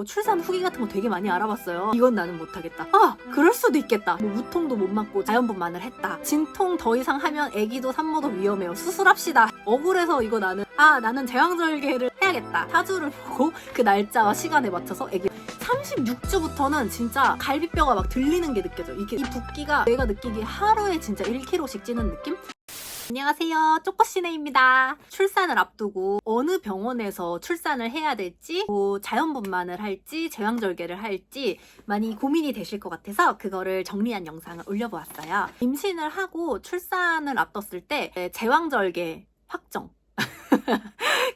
출산 후기 같은 거 되게 많이 알아봤어요. 이건 나는 못하겠다. 아, 그럴 수도 있겠다. 뭐 무통도 못 맞고 자연분만을 했다. 진통 더 이상 하면 아기도 산모도 위험해요. 수술합시다. 억울해서 이거 나는 제왕절개를 해야겠다. 사주를 보고 그 날짜와 시간에 맞춰서 아기 36주부터는 진짜 갈비뼈가 막 들리는 게 느껴져. 이 붓기가 내가 느끼기에 하루에 진짜 1kg씩 찌는 느낌? 안녕하세요, 쪼꼬시네입니다. 출산을 앞두고 어느 병원에서 출산을 해야 될지, 뭐 자연분만을 할지 제왕절개를 할지 많이 고민이 되실 것 같아서 그거를 정리한 영상을 올려보았어요. 임신을 하고 출산을 앞뒀을 때 제왕절개 확정.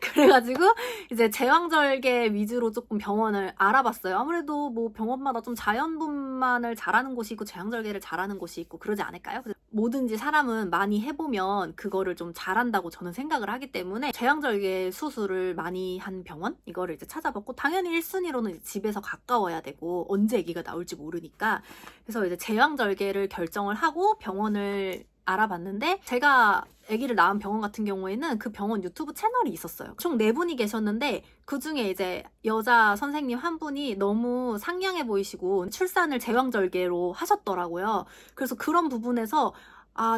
그래가지고 이제 제왕절개 위주로 조금 병원을 알아봤어요. 아무래도 뭐 병원마다 좀 자연분만을 잘하는 곳이 있고 제왕절개를 잘하는 곳이 있고 그러지 않을까요? 뭐든지 사람은 많이 해보면 그거를 좀 잘한다고 저는 생각을 하기 때문에 제왕절개 수술을 많이 한 병원? 이거를 이제 찾아봤고, 당연히 1순위로는 집에서 가까워야 되고 언제 아기가 나올지 모르니까, 그래서 이제 제왕절개를 결정을 하고 병원을 알아봤는데, 제가 아기를 낳은 병원 같은 경우에는 그 병원 유튜브 채널이 있었어요. 총 4분이 계셨는데 그 중에 이제 여자 선생님 한 분이 너무 상냥해 보이시고 출산을 제왕절개로 하셨더라고요. 그래서 그런 부분에서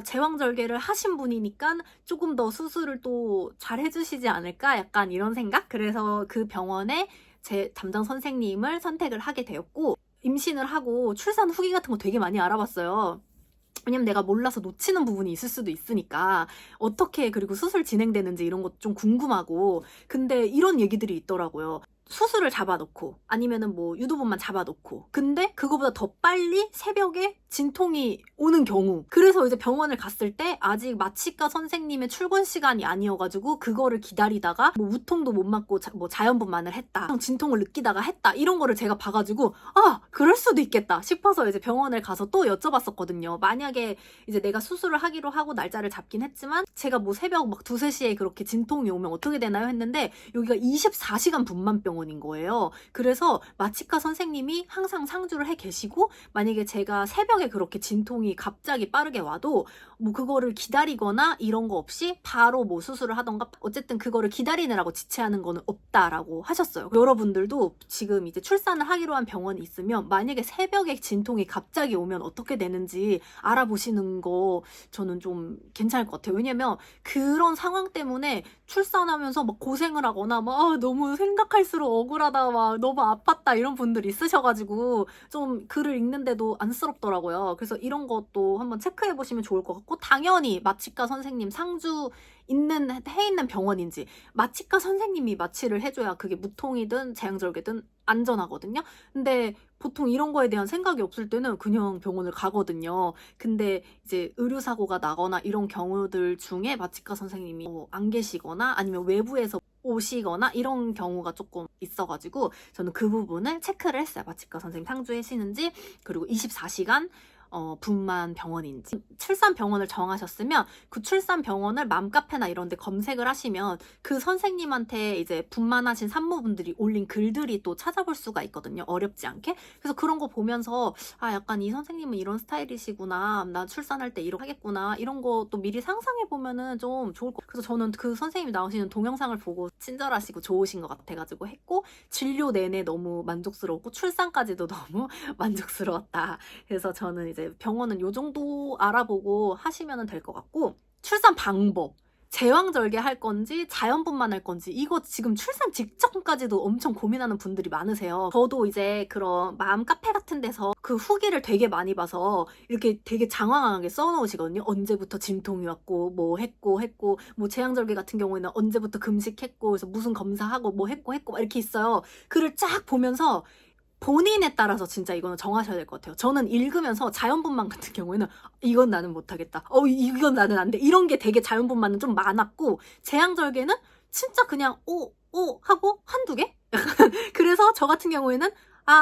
제왕절개를 하신 분이니까 조금 더 수술을 또 잘 해주시지 않을까? 약간 이런 생각? 그래서 그 병원에 제 담당 선생님을 선택을 하게 되었고, 임신을 하고 출산 후기 같은 거 되게 많이 알아봤어요. 왜냐면 내가 몰라서 놓치는 부분이 있을 수도 있으니까 어떻게, 그리고 수술 진행되는지 이런 것도 좀 궁금하고. 근데 이런 얘기들이 있더라고요. 수술을 잡아놓고 아니면은 뭐 유도분만 잡아놓고 근데 그거보다 더 빨리 새벽에 진통이 오는 경우, 그래서 이제 병원을 갔을 때 아직 마취과 선생님의 출근 시간이 아니어가지고 그거를 기다리다가 뭐 무통도 못 맞고 뭐 자연분만을 했다, 진통을 느끼다가 했다, 이런 거를 제가 봐가지고 그럴 수도 있겠다 싶어서 이제 병원을 가서 또 여쭤봤었거든요. 만약에 이제 내가 수술을 하기로 하고 날짜를 잡긴 했지만 제가 뭐 새벽 막 2, 3시에 그렇게 진통이 오면 어떻게 되나요? 했는데 여기가 24시간 분만병원인 거예요. 그래서 마취과 선생님이 항상 상주를 해 계시고, 만약에 제가 새벽에 그렇게 진통이 갑자기 빠르게 와도 뭐 그거를 기다리거나 이런 거 없이 바로 뭐 수술을 하던가, 어쨌든 그거를 기다리느라고 지체하는 거는 없다라고 하셨어요. 여러분들도 지금 이제 출산을 하기로 한 병원이 있으면 만약에 새벽에 진통이 갑자기 오면 어떻게 되는지 알아보시는 거 저는 좀 괜찮을 것 같아요. 왜냐면 그런 상황 때문에 출산하면서 막 고생을 하거나 막 너무 생각할수록 억울하다, 막 너무 아팠다 이런 분들 있으셔가지고 좀 글을 읽는데도 안쓰럽더라고요. 그래서 이런 것도 한번 체크해 보시면 좋을 것 같고, 당연히 마취과 선생님 상주 해 있는 병원인지, 마취과 선생님이 마취를 해줘야 그게 무통이든 제왕절개든 안전하거든요. 근데 보통 이런 거에 대한 생각이 없을 때는 그냥 병원을 가거든요. 근데 이제 의료사고가 나거나 이런 경우들 중에 마취과 선생님이 안 계시거나 아니면 외부에서 오시거나 이런 경우가 조금 있어가지고 저는 그 부분을 체크를 했어요. 마취과 선생님 상주하시는지, 그리고 24시간 분만 병원인지. 출산 병원을 정하셨으면 그 출산 병원을 맘카페나 이런 데 검색을 하시면 그 선생님한테 이제 분만하신 산모분들이 올린 글들이 또 찾아볼 수가 있거든요. 어렵지 않게. 그래서 그런 거 보면서 약간 이 선생님은 이런 스타일이시구나, 나 출산할 때 이렇게 하겠구나, 이런 거 또 미리 상상해 보면은 좀 좋을 것 같아요. 그래서 저는 그 선생님이 나오시는 동영상을 보고 친절하시고 좋으신 것 같아가지고 했고, 진료 내내 너무 만족스러웠고 출산까지도 너무 만족스러웠다. 그래서 저는 이제 병원은 요 정도 알아보고 하시면 될 것 같고, 출산 방법, 제왕절개 할 건지 자연분만 할 건지, 이거 지금 출산 직전까지도 엄청 고민하는 분들이 많으세요. 저도 이제 그런 마음 카페 같은 데서 그 후기를 되게 많이 봐서 이렇게 되게 장황하게 써놓으시거든요. 언제부터 진통이 왔고 뭐 했고 뭐 제왕절개 같은 경우에는 언제부터 금식했고, 그래서 무슨 검사하고 뭐 했고 막 이렇게 있어요. 글을 쫙 보면서 본인에 따라서 진짜 이거는 정하셔야 될 것 같아요. 저는 읽으면서 자연분만 같은 경우에는 이건 나는 못하겠다, 이건 나는 안 돼, 이런 게 되게 자연분만은 좀 많았고, 제왕절개는 진짜 그냥 하고 한두 개? 그래서 저 같은 경우에는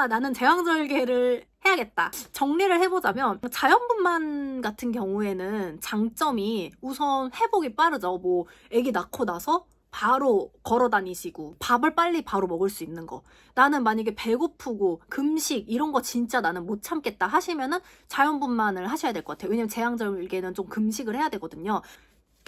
나는 제왕절개를 해야겠다. 정리를 해보자면, 자연분만 같은 경우에는 장점이 우선 회복이 빠르죠. 뭐 아기 낳고 나서 바로 걸어 다니시고 밥을 빨리 바로 먹을 수 있는 거. 나는 만약에 배고프고 금식 이런 거 진짜 나는 못 참겠다 하시면은 자연분만을 하셔야 될 것 같아요. 왜냐면 제왕절개는 좀 금식을 해야 되거든요.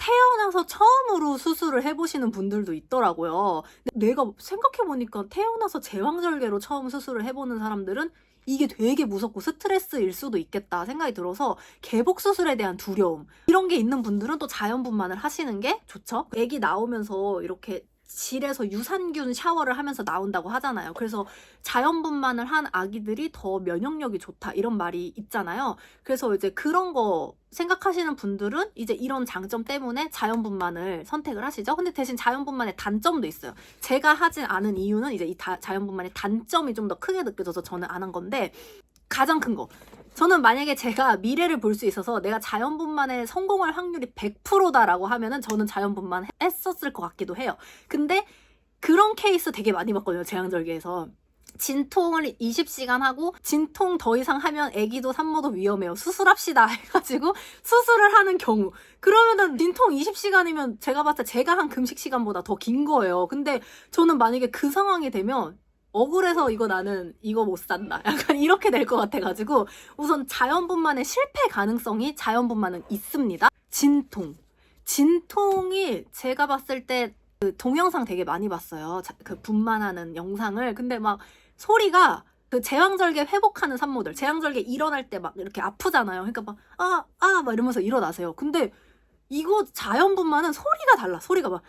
태어나서 처음으로 수술을 해보시는 분들도 있더라고요. 근데 내가 생각해보니까 태어나서 제왕절개로 처음 수술을 해보는 사람들은 이게 되게 무섭고 스트레스일 수도 있겠다 생각이 들어서 개복 수술에 대한 두려움 이런 게 있는 분들은 또 자연분만을 하시는 게 좋죠. 애기 나오면서 이렇게 질에서 유산균 샤워를 하면서 나온다고 하잖아요. 그래서 자연분만을 한 아기들이 더 면역력이 좋다 이런 말이 있잖아요. 그래서 이제 그런 거 생각하시는 분들은 이제 이런 장점 때문에 자연분만을 선택을 하시죠. 근데 대신 자연분만의 단점도 있어요. 제가 하지 않은 이유는 이제 이 자연분만의 단점이 좀 더 크게 느껴져서 저는 안 한 건데, 가장 큰 거, 저는 만약에 제가 미래를 볼 수 있어서 내가 자연분만에 성공할 확률이 100%다라고 하면은 저는 자연분만 했었을 것 같기도 해요. 근데 그런 케이스 되게 많이 봤거든요, 제왕절개에서. 진통을 20시간 하고 진통 더 이상 하면 애기도 산모도 위험해요. 수술합시다 해가지고 수술을 하는 경우. 그러면은 진통 20시간이면 제가 봤을 때 제가 한 금식 시간보다 더 긴 거예요. 근데 저는 만약에 그 상황이 되면 억울해서 나는 이거 못 산다. 약간 이렇게 될 것 같아가지고 우선 자연분만의 실패 가능성이 자연분만은 있습니다. 진통이 제가 봤을 때 그 동영상 되게 많이 봤어요. 그 분만하는 영상을. 근데 막 소리가 그 제왕절개 회복하는 산모들, 제왕절개 일어날 때 막 이렇게 아프잖아요. 그러니까 막 이러면서 일어나세요. 근데 이거 자연분만은 소리가 달라. 소리가 뭐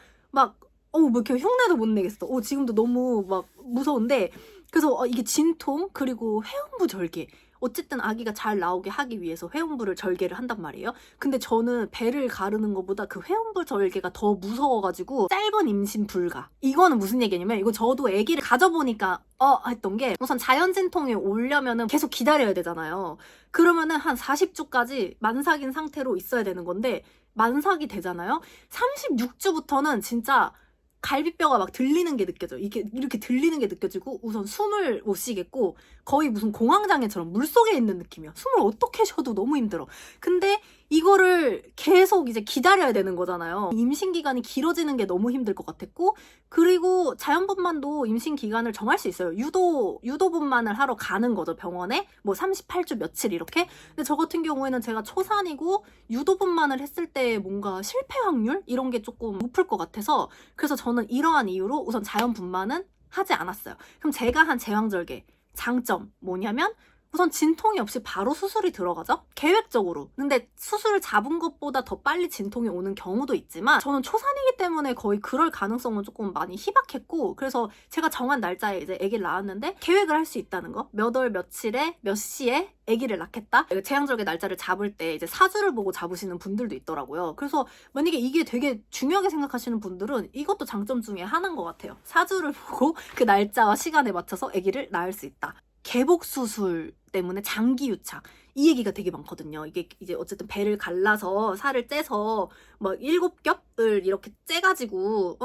이렇게 흉내도 못 내겠어. 지금도 너무 막 무서운데. 그래서 이게 진통 그리고 회음부 절개. 어쨌든 아기가 잘 나오게 하기 위해서 회음부를 절개를 한단 말이에요. 근데 저는 배를 가르는 것보다 그 회음부 절개가 더 무서워가지고 짧은 임신 불가. 이거는 무슨 얘기냐면, 이거 저도 아기를 가져보니까 했던 게, 우선 자연 진통이 오려면은 계속 기다려야 되잖아요. 그러면은 한 40주까지 만삭인 상태로 있어야 되는 건데, 만삭이 되잖아요. 36주부터는 진짜 갈비뼈가 막 들리는 게 느껴져. 이렇게 들리는 게 느껴지고, 우선 숨을 못 쉬겠고, 거의 무슨 공황장애처럼 물속에 있는 느낌이야. 숨을 어떻게 쉬어도 너무 힘들어. 근데 이거를 계속 이제 기다려야 되는 거잖아요. 임신 기간이 길어지는 게 너무 힘들 것 같았고, 그리고 자연분만도 임신 기간을 정할 수 있어요. 유도분만을 하러 가는 거죠, 병원에. 뭐 38주 며칠 이렇게. 근데 저 같은 경우에는 제가 초산이고 유도분만을 했을 때 뭔가 실패 확률 이런 게 조금 높을 것 같아서, 그래서 저는 이러한 이유로 우선 자연분만은 하지 않았어요. 그럼 제가 한 제왕절개 장점 뭐냐면, 우선 진통이 없이 바로 수술이 들어가죠? 계획적으로. 근데 수술을 잡은 것보다 더 빨리 진통이 오는 경우도 있지만, 저는 초산이기 때문에 거의 그럴 가능성은 조금 많이 희박했고, 그래서 제가 정한 날짜에 이제 아기를 낳았는데 계획을 할 수 있다는 거. 몇 월 며칠에 몇 시에 아기를 낳겠다. 제왕절개 날짜를 잡을 때 이제 사주를 보고 잡으시는 분들도 있더라고요. 그래서 만약에 이게 되게 중요하게 생각하시는 분들은 이것도 장점 중에 하나인 것 같아요. 사주를 보고 그 날짜와 시간에 맞춰서 아기를 낳을 수 있다. 개복 수술 때문에 장기 유착, 이 얘기가 되게 많거든요. 이게 이제 어쨌든 배를 갈라서 살을 째서 막 7겹을 이렇게 째가지고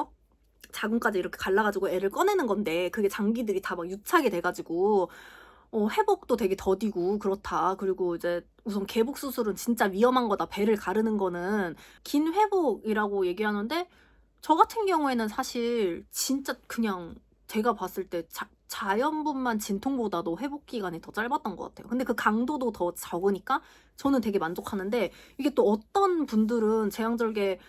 자궁까지 이렇게 갈라가지고 애를 꺼내는 건데, 그게 장기들이 다 막 유착이 돼가지고 회복도 되게 더디고 그렇다. 그리고 이제 우선 개복 수술은 진짜 위험한 거다. 배를 가르는 거는 긴 회복이라고 얘기하는데, 저 같은 경우에는 사실 진짜 그냥 제가 봤을 때 자연분만 진통보다도 회복 기간이 더 짧았던 것 같아요. 근데 그 강도도 더 적으니까 저는 되게 만족하는데, 이게 또 어떤 분들은 제왕절개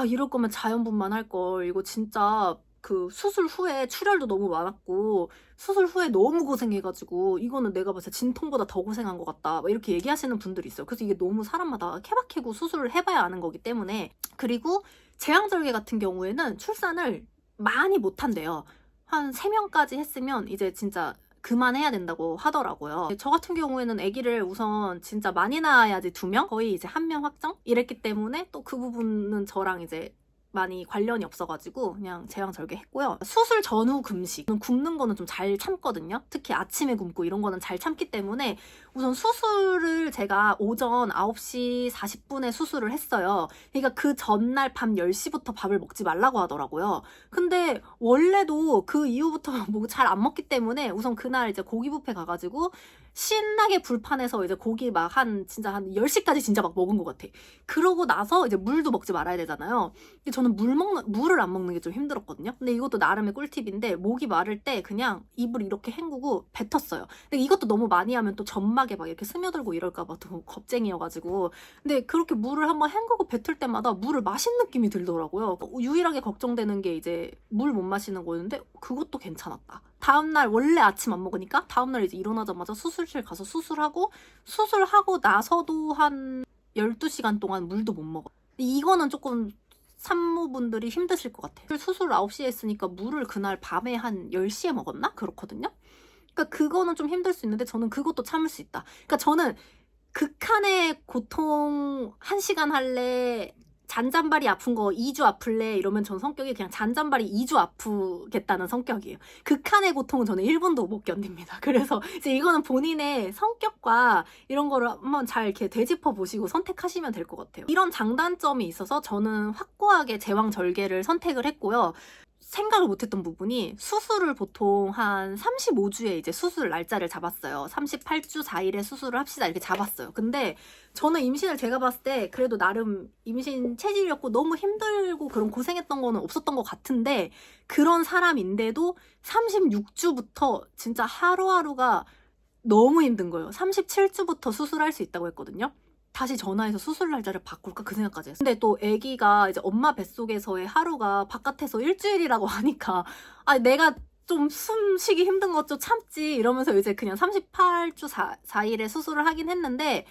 이럴 거면 자연분만 할 걸, 이거 진짜 그 수술 후에 출혈도 너무 많았고 수술 후에 너무 고생해가지고 이거는 내가 봤을 때 진통보다 더 고생한 것 같다, 막 이렇게 얘기하시는 분들이 있어요. 그래서 이게 너무 사람마다 케바케고 수술을 해봐야 아는 거기 때문에. 그리고 제왕절개 같은 경우에는 출산을 많이 못 한대요. 한 3명까지 했으면 이제 진짜 그만해야 된다고 하더라고요. 저 같은 경우에는 아기를 우선 진짜 많이 낳아야지 2명? 거의 이제 1명 확정? 이랬기 때문에 또 그 부분은 저랑 이제 많이 관련이 없어가지고 그냥 제왕절개 했고요. 수술 전후 금식, 굶는 거는 좀 잘 참거든요. 특히 아침에 굶고 이런 거는 잘 참기 때문에 우선 수술을 제가 오전 9시 40분에 수술을 했어요. 그러니까 그 전날 밤 10시부터 밥을 먹지 말라고 하더라고요. 근데 원래도 그 이후부터 뭐 잘 안 먹기 때문에 우선 그날 이제 고기 뷔페 가가지고 신나게 불판에서 이제 고기 진짜 한 10시까지 진짜 막 먹은 것 같아. 그러고 나서 이제 물도 먹지 말아야 되잖아요. 근데 저는 물을 안 먹는 게 좀 힘들었거든요. 근데 이것도 나름의 꿀팁인데, 목이 마를 때 그냥 입을 이렇게 헹구고 뱉었어요. 근데 이것도 너무 많이 하면 또 점막에 막 이렇게 스며들고 이럴까봐 또 겁쟁이여가지고. 근데 그렇게 물을 한번 헹구고 뱉을 때마다 물을 마신 느낌이 들더라고요. 유일하게 걱정되는 게 이제 물 못 마시는 거였는데 그것도 괜찮았다. 다음날 원래 아침 안 먹으니까 다음날 이제 일어나자마자 수술실 가서 수술하고 나서도 한 12시간 동안 물도 못 먹어. 이거는 조금 산모분들이 힘드실 것 같아요. 수술 9시에 했으니까 물을 그날 밤에 한 10시에 먹었나? 그렇거든요. 그러니까 그거는 좀 힘들 수 있는데 저는 그것도 참을 수 있다. 그러니까 저는 극한의 고통 1시간 할래, 잔잔바리 아픈 거 2주 아플래 이러면 전 성격이 그냥 잔잔바리 2주 아프겠다는 성격이에요. 극한의 고통은 저는 1분도 못 견딥니다. 그래서 이제 이거는 본인의 성격과 이런 거를 한번 잘 이렇게 되짚어 보시고 선택하시면 될 것 같아요. 이런 장단점이 있어서 저는 확고하게 제왕절개를 선택을 했고요. 생각을 못했던 부분이, 수술을 보통 한 35주에 이제 수술 날짜를 잡았어요. 38주 4일에 수술을 합시다 이렇게 잡았어요. 근데 저는 임신을 제가 봤을 때 그래도 나름 임신 체질이었고 너무 힘들고 그런 고생했던 거는 없었던 것 같은데, 그런 사람인데도 36주부터 진짜 하루하루가 너무 힘든 거예요. 37주부터 수술할 수 있다고 했거든요. 다시 전화해서 수술 날짜를 바꿀까 그 생각까지 했어요. 근데 또 아기가 이제 엄마 뱃속에서의 하루가 바깥에서 일주일이라고 하니까 내가 좀 숨쉬기 힘든 것 좀 참지 이러면서 이제 그냥 38주 4일에 수술을 하긴 했는데,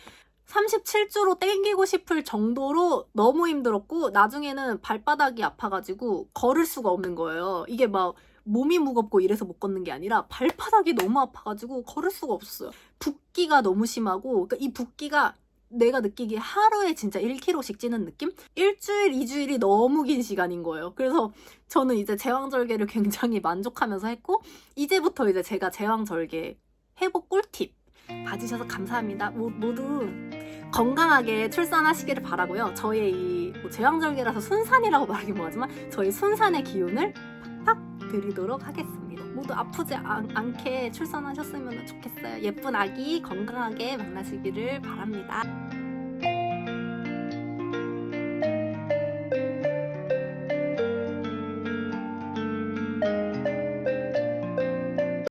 37주로 땡기고 싶을 정도로 너무 힘들었고 나중에는 발바닥이 아파가지고 걸을 수가 없는 거예요. 이게 막 몸이 무겁고 이래서 못 걷는 게 아니라 발바닥이 너무 아파가지고 걸을 수가 없었어요. 붓기가 너무 심하고, 그러니까 이 붓기가 내가 느끼기에 하루에 진짜 1kg씩 찌는 느낌? 일주일, 2주일이 너무 긴 시간인 거예요. 그래서 저는 이제 제왕절개를 굉장히 만족하면서 했고, 이제부터 이제 제가 제왕절개 회복 꿀팁 봐주셔서 감사합니다. 모두 건강하게 출산하시기를 바라고요. 저의 이 제왕절개라서 순산이라고 말하긴 뭐하지만 저희 순산의 기운을 팍팍 드리도록 하겠습니다. 모두 아프지 않게 출산하셨으면 좋겠어요. 예쁜 아기 건강하게 만나시기를 바랍니다.